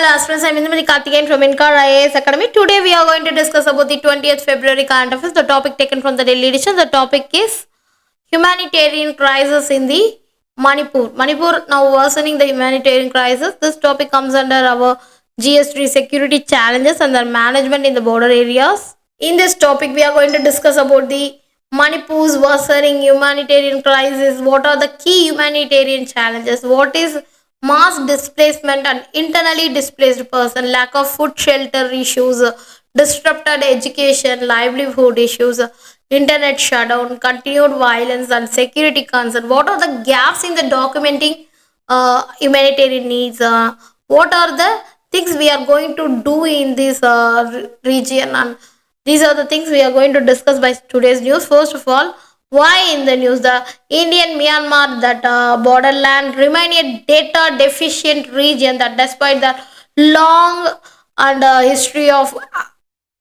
Hello aspirants, I am Inkar from Inkar IAS Academy. Today we are going to discuss about the 20th February current affairs. The topic taken from the daily edition. The topic is humanitarian crisis in the Manipur. Manipur now worsening the humanitarian crisis. This topic comes under our GS3 security challenges and their management in the border areas. In this topic, we are going to discuss about the Manipur's worsening humanitarian crisis. What are the key humanitarian challenges? What is mass displacement and internally displaced person, lack of food shelter issues, disrupted education, livelihood issues, internet shutdown, continued violence and security concern. What are the gaps in the documenting humanitarian needs? What are the things we are going to do in this region? And these are the things we are going to discuss by today's news. First of all, why in the news the Indian Myanmar that borderland remain a data deficient region that despite the long and history of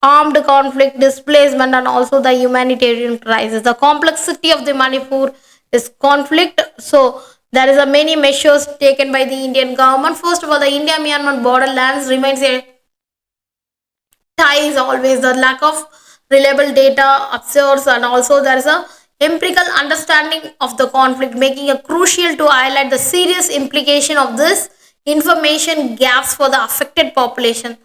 armed conflict, displacement, and also the humanitarian crisis. The complexity of the Manipur is conflict. So there is a many measures taken by the Indian government. First of all, the India-Myanmar borderlands remains a ties always. The lack of reliable data observes, and also there is a empirical understanding of the conflict, making it crucial to highlight the serious implication of this information gaps for the affected population.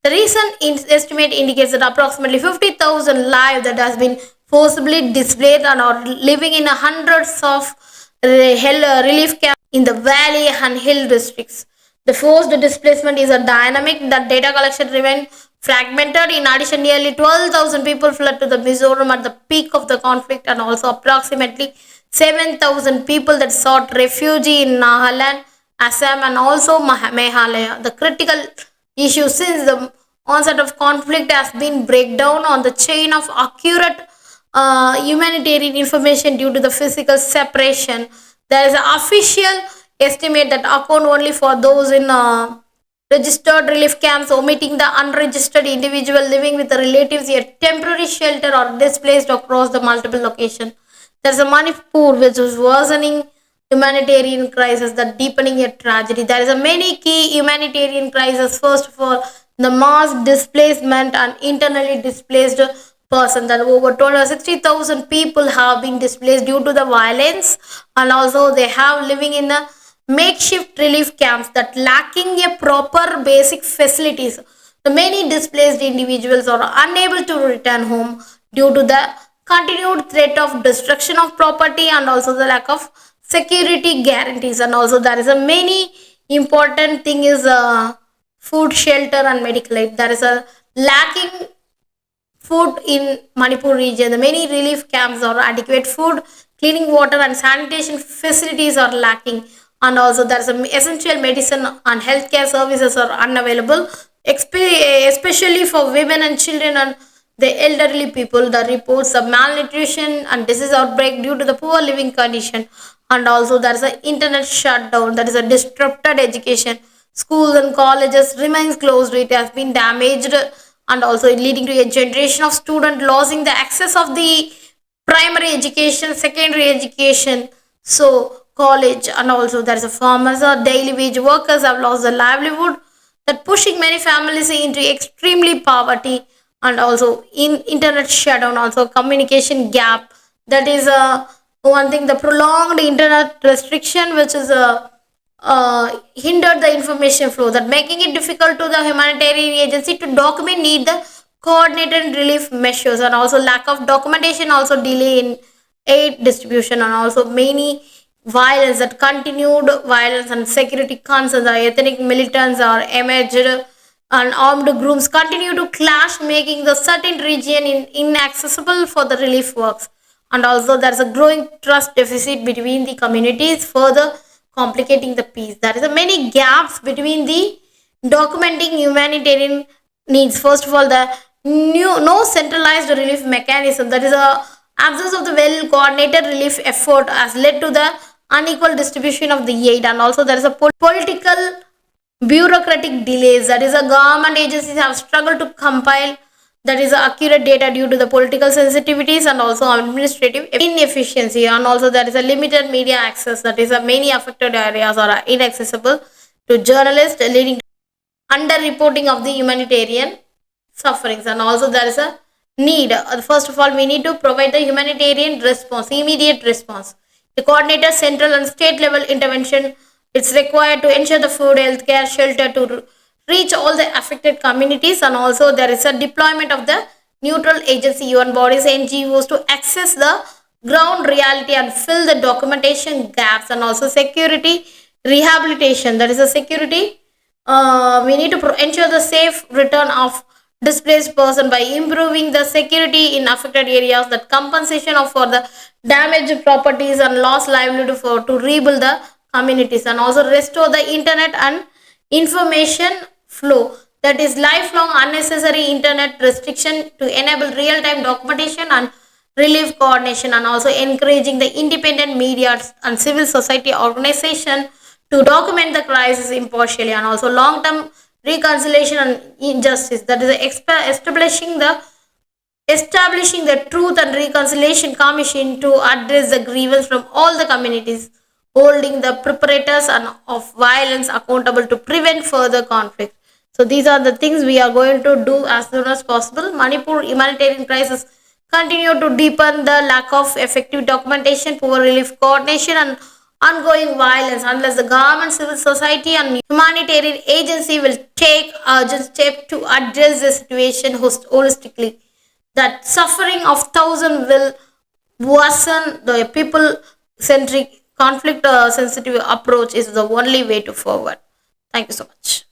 The recent estimate indicates that approximately 50,000 lives that has been forcibly displaced and are living in hundreds of relief camps in the valley and hill districts. The forced displacement is a dynamic that data collection remains fragmented. In addition, nearly 12,000 people fled to the Mizoram at the peak of the conflict, and also approximately 7,000 people that sought refuge in Nagaland, Assam, and also Meghalaya. The critical issue since the onset of conflict has been breakdown on the chain of accurate humanitarian information due to the physical separation. There is an official estimate that account only for those in registered relief camps, omitting the unregistered individual living with the relatives in temporary shelter or displaced across the multiple locations. There's a Manipur which is worsening humanitarian crisis, that deepening a tragedy. There is a many key humanitarian crisis. First of all, the mass displacement and internally displaced person, that over 60,000 people have been displaced due to the violence, and also they have living in the makeshift relief camps that lacking a proper basic facilities. The many displaced individuals are unable to return home due to the continued threat of destruction of property and also the lack of security guarantees. And also there is a many important thing is food, shelter and medical aid. There is a lacking food in Manipur region. The many relief camps are adequate food, cleaning water and sanitation facilities are lacking, and also there is essential medicine and healthcare services are unavailable, especially for women and children and the elderly people. The reports of malnutrition and disease outbreak due to the poor living condition, and also there is an internet shutdown, that is a disrupted education. Schools and colleges remains closed, it has been damaged, and also leading to a generation of students losing the access of the primary education, secondary education, so college, and also there is a farmers or daily wage workers have lost their livelihood, that pushing many families into extremely poverty, and also in internet shutdown, also communication gap. That is one thing, the prolonged internet restriction which is hindered the information flow, that making it difficult to the humanitarian agency to document need the coordinated relief measures, and also lack of documentation also delay in aid distribution, and also many violence, that continued violence and security concerns. Our ethnic militants are emerged and armed groups continue to clash, making the certain region inaccessible for the relief works. And also there's a growing trust deficit between the communities, further complicating the peace. There is a many gaps between the documenting humanitarian needs. First of all, the no centralized relief mechanism, that is a absence of the well coordinated relief effort has led to the unequal distribution of the aid, and also there is a political bureaucratic delays, that is a government agencies have struggled to compile that is accurate data due to the political sensitivities and also administrative inefficiency, and also there is a limited media access, that is a many affected areas are inaccessible to journalists, leading underreporting of the humanitarian sufferings, and also there is a need. First of all, we need to provide the humanitarian response, immediate response. The coordinated central and state level intervention, it's required to ensure the food, health care, shelter to reach all the affected communities, and also there is a deployment of the neutral agency, UN bodies, NGOs to access the ground reality and fill the documentation gaps, and also security rehabilitation, that is a security. We need to ensure the safe return of displaced person by improving the security in affected areas, that compensation of for the damaged properties and lost livelihood for to rebuild the communities, and also restore the internet and information flow, that is lifelong unnecessary internet restriction to enable real time documentation and relief coordination, and also encouraging the independent media and civil society organization to document the crisis impartially, and also long term reconciliation and injustice, that is establishing the Truth and Reconciliation Commission to address the grievance from all the communities, holding the perpetrators and of violence accountable to prevent further conflict. So these are the things we are going to do as soon as possible. Manipur humanitarian crisis continue to deepen the lack of effective documentation, poor relief coordination, and ongoing violence unless the government, civil society, and humanitarian agency will take urgent steps to address the situation holistically. That suffering of thousands will worsen. The people centric conflict sensitive approach is the only way to forward. Thank you so much.